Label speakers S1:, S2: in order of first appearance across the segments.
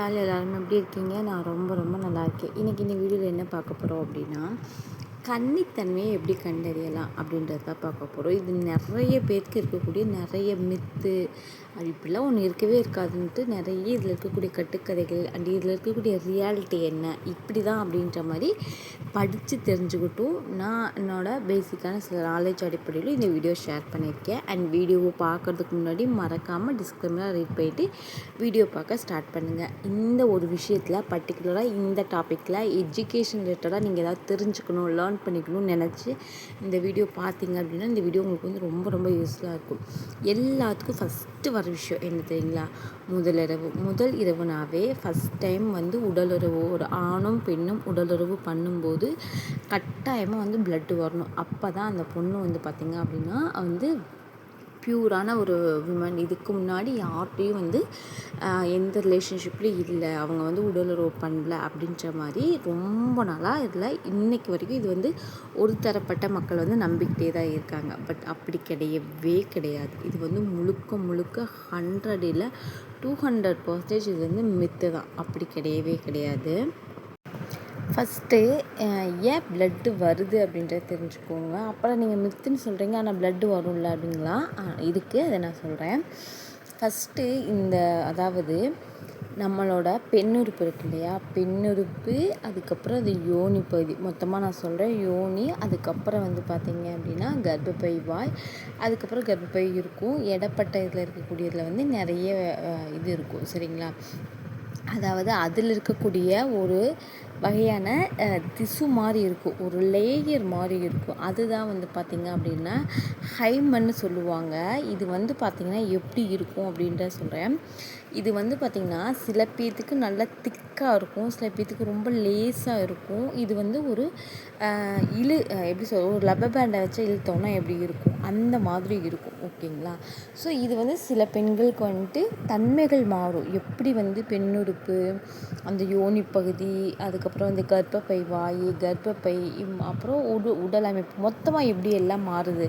S1: All எல்லாருமே எப்படி இருக்கீங்க? நான் ரொம்ப ரொம்ப நல்லா இருக்கேன். இன்றைக்கி இந்த வீடியோவில் என்ன பார்க்க போகிறோம் அப்படின்னா, கன்னித்தன்மையை எப்படி கண்டறியலாம் அப்படின்றது தான் பார்க்க போகிறோம். இது நிறைய பேருக்கு இருக்கக்கூடிய நிறைய மித்து, அது இப்படிலாம் ஒன்று இருக்கவே இருக்காதுன்ட்டு நிறைய இதில் இருக்கக்கூடிய கட்டுக்கதைகள் அண்ட் இதில் இருக்கக்கூடிய ரியாலிட்டி என்ன இப்படி தான் அப்படின்ற மாதிரி படித்து தெரிஞ்சுக்கிட்டும் நான் என்னோடய பேசிக்கான சில நாலேஜ் அடிப்படையில் இந்த வீடியோ ஷேர் பண்ணியிருக்கேன். அண்ட் வீடியோவை பார்க்குறதுக்கு முன்னாடி மறக்காமல் டிஸ்க்ளைமராக ரீட் பண்ணிவிட்டு வீடியோ பார்க்க ஸ்டார்ட் பண்ணுங்கள். இந்த ஒரு விஷயத்தில் பர்டிகுலராக இந்த டாப்பிக்கில் எஜுகேஷன் ரிலேட்டடாக நீங்கள் ஏதாவது தெரிஞ்சுக்கணும், லேர்ன் பண்ணிக்கணும்னு நினச்சி இந்த வீடியோ பார்த்தீங்க அப்படின்னா இந்த வீடியோ உங்களுக்கு வந்து ரொம்ப ரொம்ப யூஸ்ஃபுல்லாக இருக்கும். எல்லாத்துக்கும் ஃபஸ்ட்டு வர விஷயம் என்ன தெரியுங்களா? முதல் இரவுனாவே ஃபஸ்ட் டைம் வந்து உடலுறவு ஒரு ஆணும் பெண்ணும் உடலுறவு பண்ணும்போது கட்டாயமாக வந்து பிளட்டு வரணும். அப்போ தான் அந்த பொண்ணு வந்து பார்த்திங்க அப்படின்னா வந்து பியூரான ஒரு விமன். இதுக்கு முன்னாடி யார்கிட்டையும் வந்து எந்த ரிலேஷன்ஷிப்லேயும் இல்லை, அவங்க வந்து உடலுறவு பண்ணல அப்படின்ற மாதிரி ரொம்ப நாளாக இதில் இன்றைக்கு வரைக்கும் இது வந்து ஒரு தரப்பட்ட மக்கள் வந்து நம்பிக்கிட்டே தான் இருக்காங்க. பட் அப்படி கிடையாது. இது வந்து முழுக்க 100 இல்லை 200% இது வந்து மித்து தான். அப்படி கிடையாது. ஃபஸ்ட்டு ஏன் பிளட்டு வருது அப்படின்றத தெரிஞ்சுக்கோங்க. அப்புறம் நீங்கள் மித்துன்னு சொல்கிறீங்க ஆனால் பிளட்டு வரும்ல அப்படிங்களா? இதுக்கு அதை நான் சொல்கிறேன். ஃபஸ்ட்டு அதாவது நம்மளோட பெண்ணுறுப்பு இருக்கு இல்லையா, பெண்ணுறுப்பு, அதுக்கப்புறம் அது யோனி பகுதி, மொத்தமாக நான் சொல்கிறேன். யோனி, அதுக்கப்புறம் வந்து பார்த்திங்க அப்படின்னா கர்ப்பப்பை வாய், அதுக்கப்புறம் கர்ப்பப்பை இருக்கும். இடப்பட்ட இதில் இருக்கக்கூடியதில் வந்து நிறைய இது இருக்கும், சரிங்களா? அதாவது அதில் இருக்கக்கூடிய ஒரு வகையான திசு மாதிரி இருக்கும், ஒரு லேயர் மாதிரி இருக்கும். அதுதான் வந்து பார்த்திங்க அப்படின்னா ஹைமன்னு சொல்லுவாங்க. இது வந்து பார்த்திங்கன்னா எப்படி இருக்கும் அப்படின்ற சொல்கிறேன். இது வந்து பார்த்திங்கன்னா சில பேர்த்துக்கு நல்லா திக்காக இருக்கும், சில பேர்த்துக்கு ரொம்ப லேஸாக இருக்கும். இது வந்து ஒரு எப்படி ஒரு லப்பர் பேண்டை வச்சு இழுத்தோன்னா எப்படி இருக்கும் அந்த மாதிரி இருக்கும், ஓகேங்களா? ஸோ இது வந்து சில பெண்களுக்கு வந்துட்டு தன்மைகள் மாறும். எப்படி வந்து பெண்ணுறுப்பு, அந்த யோனி பகுதி, அதுக்கப்புறம் வந்து கர்ப்பப்பை வாய், கர்ப்பப்பை, அப்புறம் உடல் அமைப்பு மொத்தமாக எப்படி எல்லாம் மாறுது.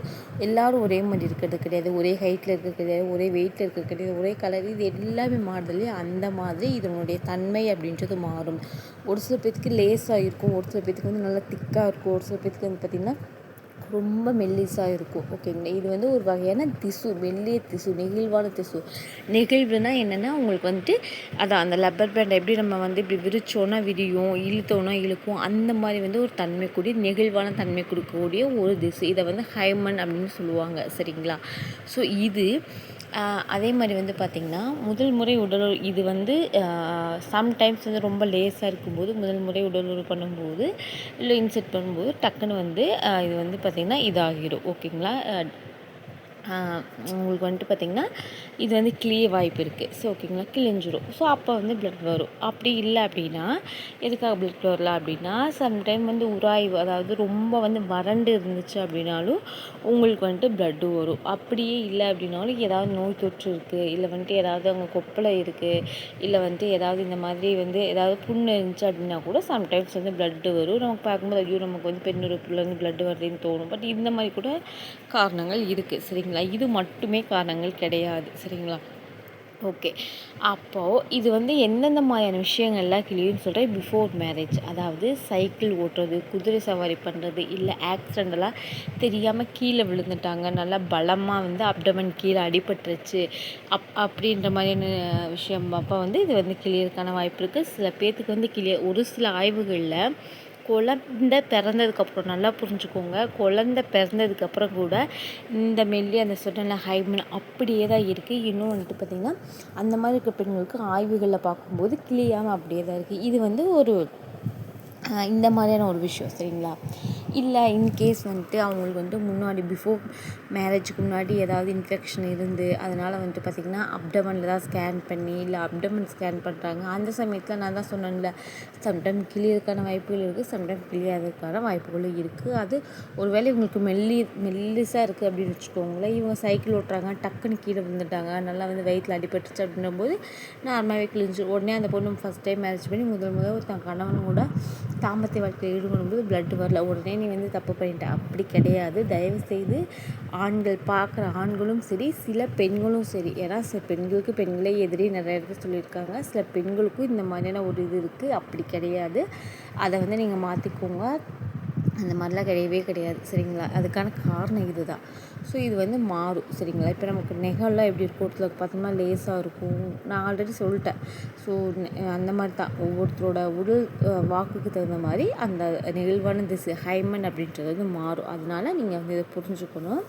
S1: எல்லோரும் ஒரே மாதிரி இருக்கிறது கிடையாது, ஒரே ஹைட்டில் இருக்கிறது கிடையாது, ஒரே வெயிட்டில் இருக்கிறது கிடையாது, ஒரே கலர், இது எல்லாமே மாறுது இல்லையா? அந்த மாதிரி இதனுடைய தன்மை அப்படின்றது மாறும். ஒரு சில பேத்துக்கு லேஸாக இருக்கும், ஒரு சில பேத்துக்கு வந்து நல்லா திக்காக இருக்கும், ஒரு சில பேத்துக்கு வந்து பார்த்திங்கன்னா ரொம்ப மெல்லிஸாக இருக்கும், ஓகேங்களா? இது வந்து ஒரு வகையான திசு, மெல்லிய திசு, நெகிழ்வான திசு. நெகிழ்வுனா என்னென்னா உங்களுக்கு வந்துட்டு அதான் அந்த லப்பர் பேண்டை எப்படி நம்ம வந்து இப்படி விரிச்சோன்னா விரியும், இழுத்தோன்னா இழுக்கும், அந்த மாதிரி வந்து ஒரு தன்மை கூடிய நெகிழ்வான தன்மை கொடுக்கக்கூடிய ஒரு திசு. இதை வந்து ஹைமன் அப்படின்னு சொல்லுவாங்க, சரிங்களா? ஸோ இது அதே மாதிரி வந்து பார்த்திங்கன்னா முதல் முறை இது வந்து சம்டைம்ஸ் வந்து ரொம்ப லேஸாக இருக்கும்போது முதல் முறை உடலுறவு பண்ணும்போது இல்லை இன்செர்ட் பண்ணும்போது டக்குன்னு வந்து இது வந்து பார்த்திங்கன்னா இதாகிடும், ஓகேங்களா? உங்களுக்கு வந்துட்டு பார்த்திங்கன்னா இது வந்து கிளிய வாய்ப்பு இருக்குது. ஸோ ஓகேங்களா, கிழிஞ்சிடும். ஸோ அப்போ வந்து பிளட் வரும். அப்படி இல்லை அப்படின்னா எதுக்காக பிளட் வரல அப்படின்னா சம்டைம் வந்து உராய்வு, அதாவது ரொம்ப வந்து வறண்டு இருந்துச்சு அப்படின்னாலும் உங்களுக்கு வந்துட்டு பிளட்டு வரும். அப்படியே இல்லை அப்படின்னாலும் ஏதாவது நோய் தொற்று இருக்குது, இல்லை வந்துட்டு ஏதாவது அங்கே கொப்பளை இருக்குது, இல்லை வந்துட்டு ஏதாவது இந்த மாதிரி வந்து ஏதாவது புண்ணு இருந்துச்சு அப்படின்னா கூட சம்டைம்ஸ் வந்து பிளட்டு வரும். நமக்கு பார்க்கும்போது ஐயோ நமக்கு வந்து பெண்ணுறுப்புலேருந்து பிளட்டு வருதுன்னு தோணும். பட் இந்த மாதிரி கூட காரணங்கள் இருக்குது, சரிங்களா? இது மட்டுமே காரணங்கள் கிடையாது, சரிங்களா? ஓகே, அப்போது இது வந்து எந்தெந்த மாதிரியான விஷயங்கள்லாம் கிளியுன்னு சொல்கிறேன். பிஃபோர் மேரேஜ், அதாவது சைக்கிள் ஓட்டுறது, குதிரை சவாரி பண்ணுறது, இல்லை ஆக்சிடெண்டலாக தெரியாமல் கீழே விழுந்துட்டாங்க, நல்லா பலமாக வந்து அப்டமன் கீழே அடிபட்டுருச்சு அப்படின்ற மாதிரியான விஷயம் அப்போ வந்து இது வந்து கிளியறதுக்கான வாய்ப்பு இருக்குது. சில பேர்த்துக்கு வந்து ஒரு சில ஆய்வுகளில் குழந்தை பிறந்ததுக்கப்புறம், நல்லா புரிஞ்சுக்கோங்க, குழந்தை பிறந்ததுக்கப்புறம் கூட இந்த மெல்லி அந்த சொன்ன ஹைமன் அப்படியே தான் இருக்குது. இன்னும் வந்துட்டு பார்த்திங்கன்னா அந்த மாதிரி இருக்க பெண்களுக்கு ஆய்வுகளில் பார்க்கும்போது கிளியாமல் அப்படியே தான் இருக்குது. இது வந்து ஒரு இந்த மாதிரியான ஒரு விஷயம், சரிங்களா? இல்லை இன்கேஸ் வந்துட்டு அவங்களுக்கு வந்துட்டு முன்னாடி பிஃபோர் மேரேஜுக்கு முன்னாடி ஏதாவது இன்ஃபெக்ஷன் இருந்து அதனால் வந்துட்டு பார்த்திங்கன்னா அப்டமனில் தான் ஸ்கேன் பண்ணி, இல்லை அப்டமன் ஸ்கேன் பண்ணுறாங்க. அந்த சமயத்தில் நான் தான் சொன்னேன்ல, சம்டைம் கிளியறதுக்கான வாய்ப்புகள் இருக்குது, சம்டைம் கிளியாததுக்கான வாய்ப்புகளும் இருக்குது. அது ஒருவேளை இவங்களுக்கு மெல்லிஸாக இருக்குது அப்படின்னு வச்சுக்கோங்களேன். இவங்க சைக்கிள் ஓட்டுறாங்க, டக்குன்னு கீழே விழுந்துட்டாங்க, நல்லா வந்து வயிற்றில் அடிபட்டுருச்சு அப்படின்னும்போது நார்மலாகவே கிழிஞ்சு உடனே அந்த பொண்ணு ஃபஸ்ட் டைம் மேரேஜ் பண்ணி முதல் ஒரு தன் கணவன் கூட தாம்பத்திய வாழ்க்கையில் ஈடுபடும்போது பிளட் வரல, உடனே நீ வந்து தப்பு பண்ணிட்ட, அப்படி கிடையாது. தயவுசெய்து ஆண்கள் பார்க்குற ஆண்களும் சரி, சில பெண்களும் சரி, ஏன்னா சில பெண்களுக்கு பெண்களே எதிரி நிறைய இடத்துல சொல்லியிருக்காங்க. சில பெண்களுக்கும் இந்த மாதிரியான ஒரு இது இருக்குது. அப்படி கிடையாது. அதை வந்து நீங்கள் மாற்றிக்கோங்க. அந்த மாதிரிலாம் கிடையவே கிடையாது, சரிங்களா? அதுக்கான காரணம் இது தான். ஸோ இது வந்து மாறும், சரிங்களா? இப்போ நமக்கு நெகம்லாம் எப்படி இருக்கும், ஒருத்தருக்கு பார்த்தோம்னா லேஸாக இருக்கும். நான் ஆல்ரெடி சொல்லிட்டேன். ஸோ அந்த மாதிரி தான் ஒவ்வொருத்தரோட உடல் வாக்குக்கு தகுந்த மாதிரி அந்த நெகிழ்வான திசை ஹைமன் அப்படின்றது வந்து மாறும். அதனால நீங்கள் வந்து இதை புரிஞ்சுக்கணும்.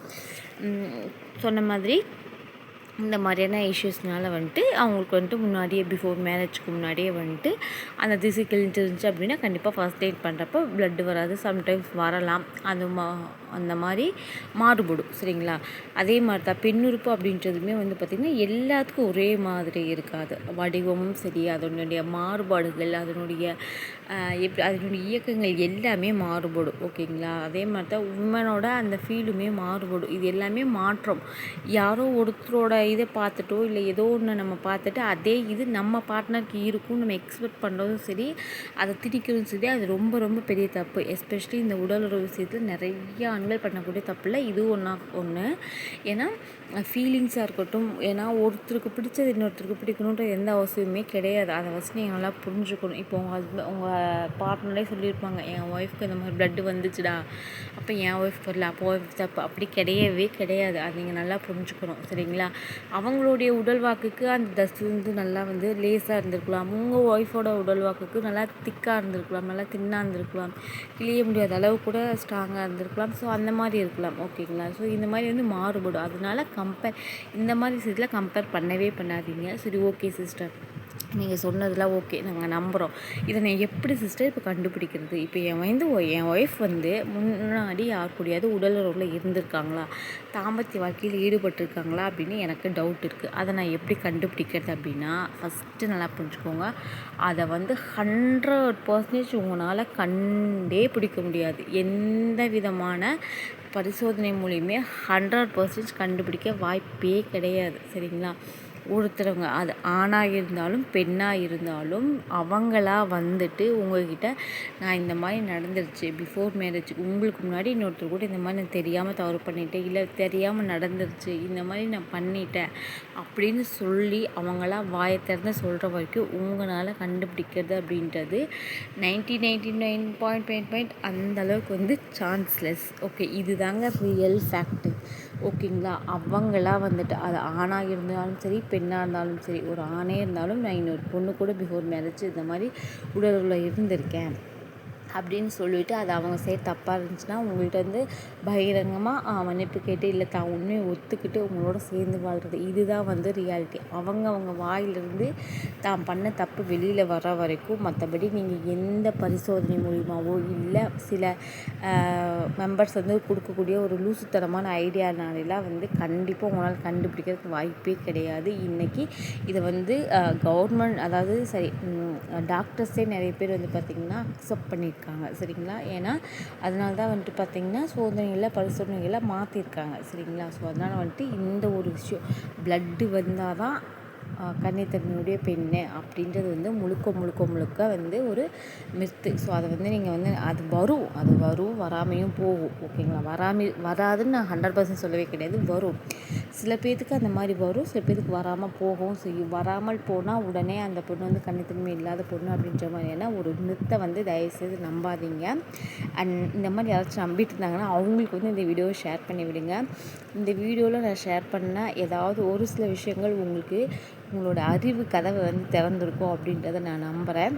S1: சொன்ன மாதிரி இந்த மாதிரியான இஷ்யூஸ்னால வந்துட்டு அவங்களுக்கு வந்துட்டு முன்னாடியே பிஃபோர் மேரேஜ்க்கு முன்னாடியே வந்துட்டு அந்த திசை கிழிஞ்சிருந்துச்சு அப்படின்னா கண்டிப்பாக ஃபர்ஸ்ட் எய்ட் பண்ணுறப்போ பிளட்டு வராது. சம்டைம்ஸ் வரலாம். அந்த மாதிரி மாறுபடும், சரிங்களா? அதே மாதிரி தான் பெண்ணுறுப்பு அப்படின்றதுமே வந்து பார்த்திங்கன்னா எல்லாத்துக்கும் ஒரே மாதிரி இருக்காது. வடிவமும் சரி, அதனுடைய மாறுபாடுகள், அதனுடைய அதனுடைய இயக்கங்கள் எல்லாமே மாறுபடும், ஓகேங்களா? அதே மாதிரி தான் உமனோட அந்த ஃபீலுமே மாறுபடும். இது எல்லாமே மாற்றம். யாரோ ஒருத்தரோட இதை பார்த்துட்டோ இல்லை ஏதோ ஒன்று நம்ம பார்த்துட்டு அதே இது நம்ம பார்ட்னருக்கு இருக்கும் நம்ம எக்ஸ்பெக்ட் பண்ணுறதும் சரி, அதை திணிக்கிறதும் சரி, அது ரொம்ப ரொம்ப பெரிய தப்பு. எஸ்பெஷலி இந்த உடலுறவு விஷயத்தில் நிறைய ஆண்கள் பண்ணக்கூடிய தப்பு இல்லை, இதுவும் ஒன்று. ஏன்னா ஃபீலிங்ஸாக இருக்கட்டும், ஏன்னா ஒருத்தருக்கு பிடிச்சது இன்னொருத்தருக்கு பிடிக்கணுன்ற எந்த அவசியமே கிடையாது. அதை ஃபஸ்ட் நீங்கள் நல்லா புரிஞ்சுக்கணும். இப்போ உங்கள் பார்ட்னரே சொல்லியிருப்பாங்க, என் ஒய்ஃப்க்கு இந்த மாதிரி பிளட்டு வந்துச்சுடா, அப்போ என் ஒய்ஃப் வரல, அப்போ ஒய்ஃப் தப்பு. அப்படி கிடையவே கிடையாது. அது நீங்கள் நல்லா புரிஞ்சுக்கணும், சரிங்களா? அவங்களுடைய உடல் வாக்குக்கு அந்த தசு வந்து நல்லா வந்து லேஸாக இருந்திருக்கலாம். உங்கள் ஒய்ஃபோட உடல் வாக்குக்கு நல்லா திக்காக இருந்திருக்கலாம், நல்லா தின்னாக இருந்திருக்கலாம், கிளிய முடியாத அளவு கூட ஸ்ட்ராங்காக இருந்திருக்கலாம். ஸோ அந்த மாதிரி இருக்கலாம், ஓகேங்களா? ஸோ இந்த மாதிரி வந்து மாறுபடும். அதனால இந்த மாதிரி விஷயத்தில் கம்பேர் பண்ணவே பண்ணாதீங்க. சரி, ஓகே சிஸ்டர், நீங்கள் சொன்னதெல்லாம் ஓகே, நாங்கள் நம்புகிறோம். இதை நான் எப்படி சிஸ்டர் இப்போ கண்டுபிடிக்கிறது? இப்போ என் ஒய்ஃப் வந்து முன்னாடி யார் கூடயாவது உடலுறவில் இருந்திருக்காங்களா, தாம்பத்திய வாழ்க்கையில் ஈடுபட்டிருக்காங்களா அப்படின்னு எனக்கு டவுட் இருக்குது. அதை நான் எப்படி கண்டுபிடிக்கிறது அப்படின்னா, ஃபஸ்ட்டு நல்லா புரிஞ்சுக்கோங்க. அதை வந்து 100% உங்களால் கண்டே பிடிக்க முடியாது. எந்த விதமான பரிசோதனை மூலியமே 100% கண்டுபிடிக்க வாய்ப்பே கிடையாது, சரிங்களா? ஒருத்தரவங்க அது ஆணாக இருந்தாலும் பெண்ணாக இருந்தாலும் அவங்களா வந்துட்டு உங்கள்கிட்ட நான் இந்த மாதிரி நடந்துருச்சு பிஃபோர் மேரேஜ், உங்களுக்கு முன்னாடி இன்னொருத்தர் கூட இந்த மாதிரி நான் தெரியாமல் தவறு பண்ணிட்டேன், இல்லை தெரியாமல் நடந்துருச்சு, இந்த மாதிரி நான் பண்ணிட்டேன் அப்படின்னு சொல்லி அவங்களா வாயை திறந்து சொல்கிற வரைக்கும் உங்களால் கண்டுபிடிக்கிறது அப்படின்றது 99.9 அந்தளவுக்கு வந்து சான்ஸ்லெஸ். ஓகே, இதுதாங்க ரியல் ஃபேக்ட்டு, ஓகேங்களா? அவங்களா வந்துட்டு அது ஆணாக இருந்தாலும் சரி, பெண்ணாக இருந்தாலும் சரி, ஒரு ஆணே இருந்தாலும் நான் இன்னொரு பொண்ணு கூட பிஃபோர் மேரேஜ் இந்த மாதிரி உடலுறவில் இருந்திருக்கேன் அப்படின்னு சொல்லிவிட்டு அது அவங்க செய்ய தப்பாக இருந்துச்சுன்னா உங்கள்கிட்ட வந்து பகிரங்கமாக மன்னிப்பு கேட்டு இல்லை தான் உண்மையை ஒத்துக்கிட்டு உங்களோட சேர்ந்து வாழ்கிறது, இதுதான் வந்து ரியாலிட்டி. அவங்க வாயிலிருந்து தான் பண்ண தப்பு வெளியில் வர வரைக்கும், மற்றபடி நீங்கள் எந்த பரிசோதனை மூலியமாவோ இல்லை சில மெம்பர்ஸ் வந்து கொடுக்கக்கூடிய ஒரு லூசுத்தனமான ஐடியானாலாம் வந்து கண்டிப்பாக உங்களால் கண்டுபிடிக்கிறதுக்கு வாய்ப்பே கிடையாது. இன்றைக்கி இதை வந்து கவர்மெண்ட், அதாவது சரி, டாக்டர்ஸே நிறைய பேர் வந்து பார்த்திங்கன்னா அக்செப்ட் பண்ணியிருக்காங்க, சரிங்களா? ஏன்னா அதனால தான் வந்துட்டு பார்த்திங்கன்னா பரிசோதனைகளை மாற்றிருக்காங்க, சரிங்களா? ஸோ அதனால் வந்துட்டு இந்த ஒரு விஷயம் பிளட்டு வந்தால் தான் கன்னித்தன்மையுடைய பெண்ணு அப்படின்றது வந்து முழுக்க வந்து ஒரு மித்து. ஸோ அதை வந்து நீங்கள் வந்து அது வரும் வராமையும் போகும், ஓகேங்களா? வராதுன்னு நான் 100% சொல்லவே கிடையாது, வரும். சில பேர்த்துக்கு அந்த மாதிரி வரும், சில பேர்த்துக்கு வராமல் போகவும் செய்யும். வராமல் போனால் உடனே அந்த பொண்ணு வந்து கன்னித்தன்மை இல்லாத பொண்ணு அப்படின்ற மாதிரியான ஒரு மித்தை வந்து தயவுசெய்து நம்பாதீங்க. அண்ட் இந்த மாதிரி யாராச்சும் நம்பிட்டு இருந்தாங்கன்னா அவங்களுக்கு வந்து இந்த வீடியோவை ஷேர் பண்ணி விடுங்க. இந்த வீடியோவில் நான் ஷேர் பண்ண ஏதாவது ஒரு சில விஷயங்கள் உங்களோட அறிவு கதவை வந்து திறந்திருக்கும் அப்படின்றத நான் நம்புகிறேன்.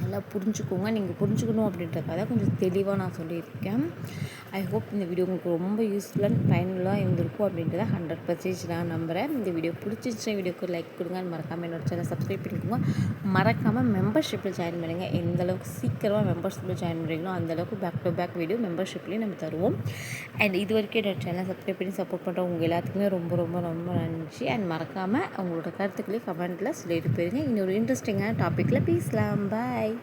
S1: நல்லா புரிஞ்சுக்கோங்க. நீங்கள் புரிஞ்சுக்கணும் அப்படின்றக்காக கொஞ்சம் தெளிவாக நான் சொல்லியிருக்கேன். ஐ ஹோப் இந்த வீடியோ உங்களுக்கு ரொம்ப யூஸ்ஃபுல்லாக பயனுள்ளாக இருந்திருக்கும் அப்படின்றத 100% நான் நம்புகிறேன். இந்த வீடியோ பிடிச்சிருச்சு, வீடியோக்கு லைக் கொடுங்க. மறக்காமல் என்னோட சேனல் சப்ஸ்கிரைப் பண்ணிக்கோங்க. மறக்காமல் மெம்பர்ஷிப்பில் ஜாயின் பண்ணுங்கள். எந்தளவுக்கு சீக்கிரமாக மெம்பர்ஷிப்பில் ஜாயின் பண்ணுறீங்களோ அந்தளவுக்கு பேக் டு பேக் வீடியோ மெம்பர்ஷிப்லேயும் நம்ம தருவோம். அண்ட் இது வரைக்கும் என்னோட சேனல் சப்ஸ்கிரைப் பண்ணி சப்போர்ட் பண்ணுற உங்கள் எல்லாத்துக்குமே ரொம்ப ரொம்ப ரொம்ப நன்றி. அண்ட் மறக்காமல் உங்களோட கருத்துக்களையும் கமெண்ட்டில் சொல்லிட்டு போயிருங்க. இன்னொரு இன்ட்ரெஸ்டிங்கான டாப்பிக்கில் பேசலாம். பாய்.